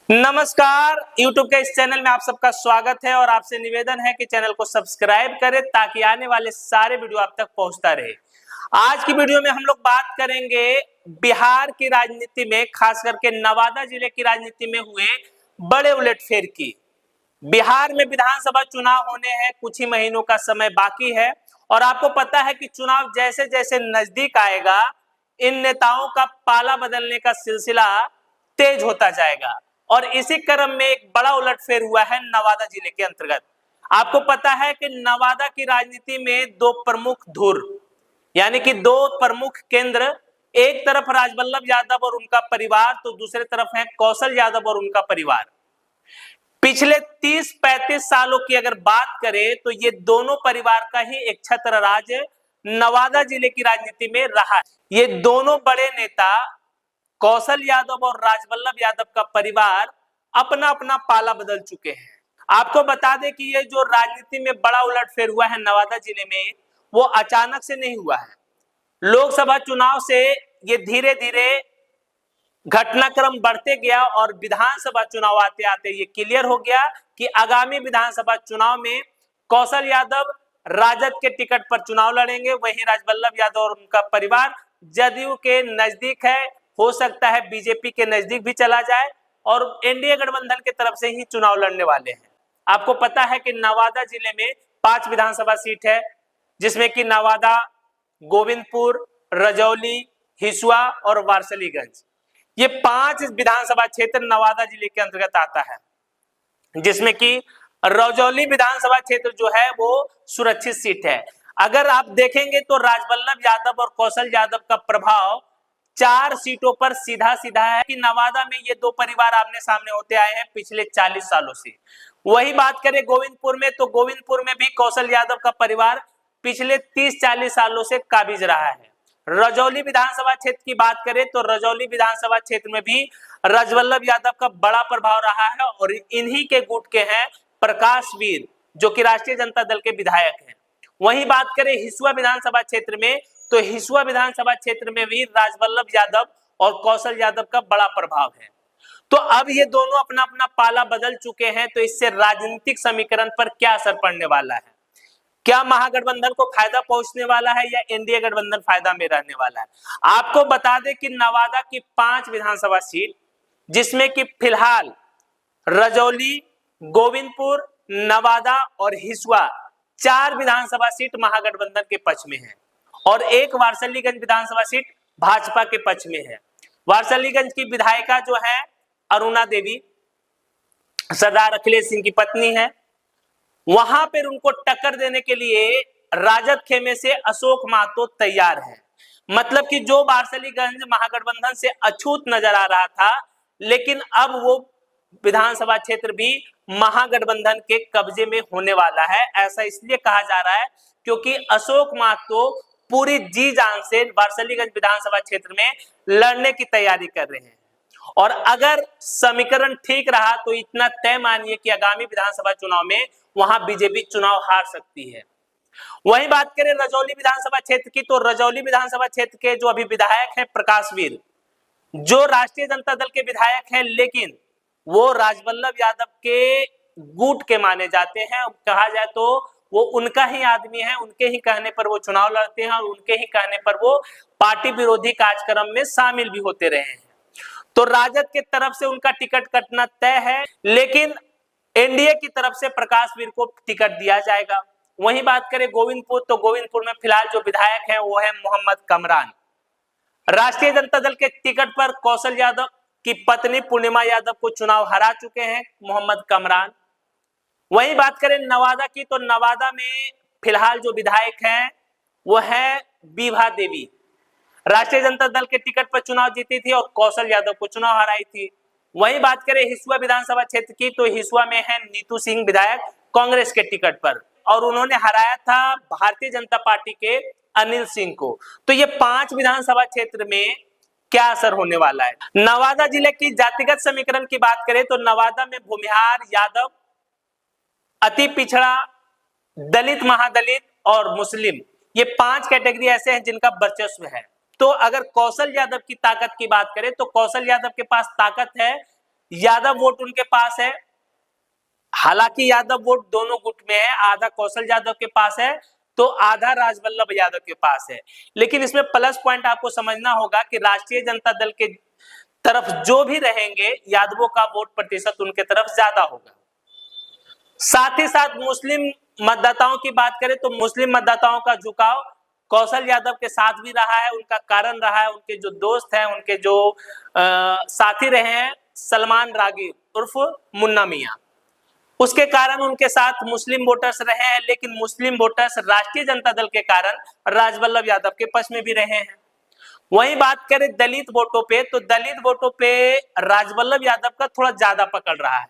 नमस्कार, YouTube के इस चैनल में आप सबका स्वागत है और आपसे निवेदन है कि चैनल को सब्सक्राइब करें ताकि आने वाले सारे वीडियो आप तक पहुंचता रहे। आज की वीडियो में हम लोग बात करेंगे बिहार की राजनीति में, खास करके नवादा जिले की राजनीति में हुए बड़े उलटफेर की। बिहार में विधानसभा चुनाव होने हैं, कुछ ही महीनों का समय बाकी है और आपको पता है कि चुनाव जैसे जैसे नजदीक आएगा, इन नेताओं का पाला बदलने का सिलसिला तेज होता जाएगा। और इसी क्रम में एक बड़ा उलटफेर हुआ है नवादा जिले के अंतर्गत। आपको पता है कि नवादा की राजनीति में दो प्रमुख धुर, यानी कि दो प्रमुख केंद्र, एक तरफ राजवल्लभ यादव और उनका परिवार, तो दूसरे तरफ है कौशल यादव और उनका परिवार। पिछले 30-35 सालों की अगर बात करें तो ये दोनों परिवार का ही एक छत्र राज नवादा जिले की राजनीति में रहा। ये दोनों बड़े नेता कौशल यादव और राजवल्लभ यादव का परिवार अपना अपना पाला बदल चुके हैं। आपको बता दें कि ये जो राजनीति में बड़ा उलटफेर हुआ है नवादा जिले में, वो अचानक से नहीं हुआ है। लोकसभा चुनाव से ये धीरे धीरे घटनाक्रम बढ़ते गया और विधानसभा चुनाव आते आते ये क्लियर हो गया कि आगामी विधानसभा चुनाव में कौशल यादव राजद के टिकट पर चुनाव लड़ेंगे, वहीं राजवल्लभ यादव और उनका परिवार जदयू के नजदीक है, हो सकता है बीजेपी के नजदीक भी चला जाए और एनडीए गठबंधन की तरफ से ही चुनाव लड़ने वाले हैं। आपको पता है कि नवादा जिले में 5 विधानसभा सीट है, जिसमें कि नवादा, गोविंदपुर, रजौली, हिसुआ और वारसलीगंज, ये 5 विधानसभा क्षेत्र नवादा जिले के अंतर्गत आता है, जिसमें कि रजौली विधानसभा क्षेत्र जो है वो सुरक्षित सीट है। अगर आप देखेंगे तो राजवल्लभ यादव और कौशल यादव का प्रभाव 4 सीटों पर सीधा सीधा है कि नवादा में ये दो परिवार आमने सामने होते आए हैं पिछले 40 सालों से। वही बात करें गोविंदपुर में, तो गोविंदपुर में भी कौशल यादव का परिवार पिछले 30-40 सालों से काबिज रहा है। रजौली विधानसभा क्षेत्र की बात करें तो रजौली विधानसभा क्षेत्र में भी राजवल्लभ यादव का बड़ा प्रभाव रहा है और इन्हीं के गुट के हैं प्रकाश वीर, जो कि राष्ट्रीय जनता दल के विधायक हैं। वहीं बात करें हिसुआ विधानसभा क्षेत्र में, तो हिसुआ विधानसभा क्षेत्र में भी राजवल्लभ यादव और कौशल यादव का बड़ा प्रभाव है। तो अब ये दोनों अपना अपना पाला बदल चुके हैं, तो इससे राजनीतिक समीकरण पर क्या असर पड़ने वाला है? क्या महागठबंधन को फायदा पहुंचने वाला है या एनडीए गठबंधन फायदा में रहने वाला है? आपको बता दें कि नवादा की 5 विधानसभा सीट, जिसमें कि फिलहाल रजौली, गोविंदपुर, नवादा और हिसुआ 4 विधानसभा सीट महागठबंधन के पक्ष में है और एक वारसलीगंज विधानसभा सीट भाजपा के पक्ष में है। वारसलीगंज की विधायिका जो है अरुणा देवी, सरदार अखिलेश सिंह की पत्नी है। वहां पर उनको टक्कर देने के लिए राजद खेमे से अशोक महतो तैयार है। मतलब कि जो वारसलीगंज महागठबंधन से अछूत नजर आ रहा था, लेकिन अब वो विधानसभा क्षेत्र भी महागठबंधन के कब्जे में होने वाला है। ऐसा इसलिए कहा जा रहा है क्योंकि अशोक महतो पूरी जी जान से वारसलीगंज विधानसभा क्षेत्र में लड़ने की तैयारी कर रहे हैं और अगर समीकरण ठीक रहा तो इतना तय मानिए कि आगामी विधानसभा चुनाव में वहां बीजेपी चुनाव हार सकती है। वहीं बात करें रजौली विधानसभा क्षेत्र की, तो रजौली विधानसभा क्षेत्र के जो अभी विधायक हैं प्रकाश वीर, जो राष्ट्रीय जनता दल के विधायक हैं, लेकिन वो राजवल्लभ यादव के गुट के माने जाते हैं। कहा जाए तो वो उनका ही आदमी है, उनके ही कहने पर वो चुनाव लड़ते हैं और उनके ही कहने पर वो पार्टी विरोधी कार्यक्रम में शामिल भी होते रहे हैं। तो राजद की तरफ से उनका टिकट कटना तय है, लेकिन एनडीए की तरफ से प्रकाश वीर को टिकट दिया जाएगा। वहीं बात करें गोविंदपुर, तो गोविंदपुर में फिलहाल जो विधायक है वो है मोहम्मद कमरान। राष्ट्रीय जनता दल के टिकट पर कौशल यादव की पत्नी पूर्णिमा यादव को चुनाव हरा चुके हैं मोहम्मद कमरान। वहीं बात करें नवादा की, तो नवादा में फिलहाल जो विधायक हैं वो है विभा देवी। राष्ट्रीय जनता दल के टिकट पर चुनाव जीती थी और कौशल यादव को चुनाव हराई थी। वहीं बात करें हिसुआ विधानसभा क्षेत्र की, तो हिसुआ में है नीतू सिंह विधायक कांग्रेस के टिकट पर और उन्होंने हराया था भारतीय जनता पार्टी के अनिल सिंह को। तो ये 5 विधानसभा क्षेत्र में क्या असर होने वाला है? नवादा जिले की जातिगत समीकरण की बात करें तो नवादा में भूमिहार, यादव, अति पिछड़ा, दलित, महादलित और मुस्लिम, ये 5 कैटेगरी ऐसे हैं जिनका वर्चस्व है। तो अगर कौशल यादव की ताकत की बात करें तो कौशल यादव के पास ताकत है यादव वोट उनके पास है। हालांकि यादव वोट दोनों गुट में है, आधा कौशल यादव के पास है तो आधा राजवल्लभ यादव के पास है। लेकिन इसमें प्लस पॉइंट आपको समझना होगा कि राष्ट्रीय जनता दल के तरफ जो भी रहेंगे यादवों का वोट प्रतिशत उनके तरफ ज्यादा होगा। साथ ही साथ मुस्लिम मतदाताओं की बात करें तो मुस्लिम मतदाताओं का झुकाव कौशल यादव के साथ भी रहा है। उनका कारण रहा है, उनके जो दोस्त हैं, उनके जो साथी रहे हैं सलमान रागी उर्फ मुन्ना मियां, उसके कारण उनके साथ मुस्लिम वोटर्स रहे हैं। लेकिन मुस्लिम वोटर्स राष्ट्रीय जनता दल के कारण राजवल्लभ यादव के पक्ष में भी रहे हैं। वहीं बात करें दलित वोटों पे तो दलित वोटों पे राजवल्लभ यादव का थोड़ा ज्यादा पकड़ रहा है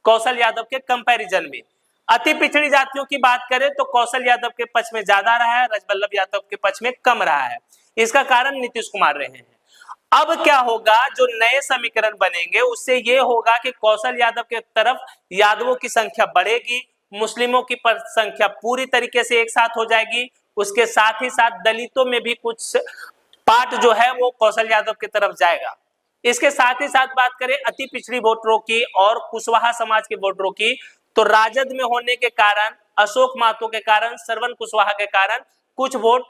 कौशल यादव के कंपैरिजन में। अति पिछड़ी जातियों की बात करें तो कौशल यादव के पक्ष में ज्यादा रहा है, राजवल्लभ यादव के पक्ष में कम रहा है। इसका कारण नीतीश कुमार रहे हैं। अब क्या होगा, जो नए समीकरण बनेंगे उससे ये होगा कि कौशल यादव के तरफ यादवों की संख्या बढ़ेगी, मुस्लिमों की संख्या पूरी तरीके से एक साथ हो जाएगी। उसके साथ ही साथ दलितों में भी कुछ पार्ट जो है वो कौशल यादव की तरफ जाएगा। इसके साथ ही साथ बात करें अति पिछड़ी वोटरों की और कुशवाहा समाज के वोटरों की तो राजद में होने के कारण, अशोक महतो के कारण, श्रवण कुशवाहा के कारण कुछ वोट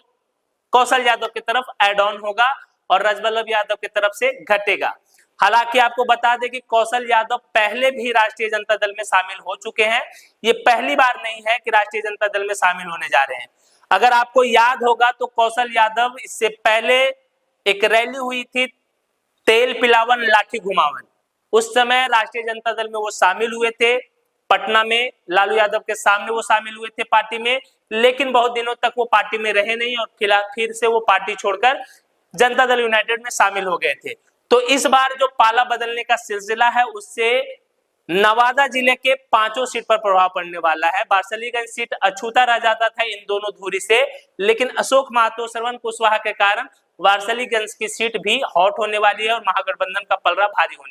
कौशल यादव की तरफ एड ऑन होगा और राजवल्लभ यादव की तरफ से घटेगा। हालांकि आपको बता दें कि कौशल यादव पहले भी राष्ट्रीय जनता दल में शामिल हो चुके हैं। ये पहली बार नहीं है कि राष्ट्रीय जनता दल में शामिल होने जा रहे हैं। अगर आपको याद होगा तो कौशल यादव इससे पहले एक रैली हुई थी तेल पिलावन लाठी घुमावन, उस समय राष्ट्रीय जनता दल में वो शामिल हुए थे। पटना में लालू यादव के सामने वो शामिल हुए थे पार्टी में, लेकिन बहुत दिनों तक वो पार्टी में रहे नहीं और फिर से वो पार्टी छोड़कर जनता दल यूनाइटेड में शामिल हो गए थे। तो इस बार जो पाला बदलने का सिलसिला है उससे नवादा जिले के 5 सीट पर प्रभाव पड़ने वाला है। बारसलीगंज सीट अछूता रह जाता था इन दोनों धुरी से, लेकिन अशोक महतो, श्रवण कुशवाहा के कारण वारसलीगंज की सीट भी हॉट होने वाली है और महागठबंधन का पलड़ा भारी होने वाला है।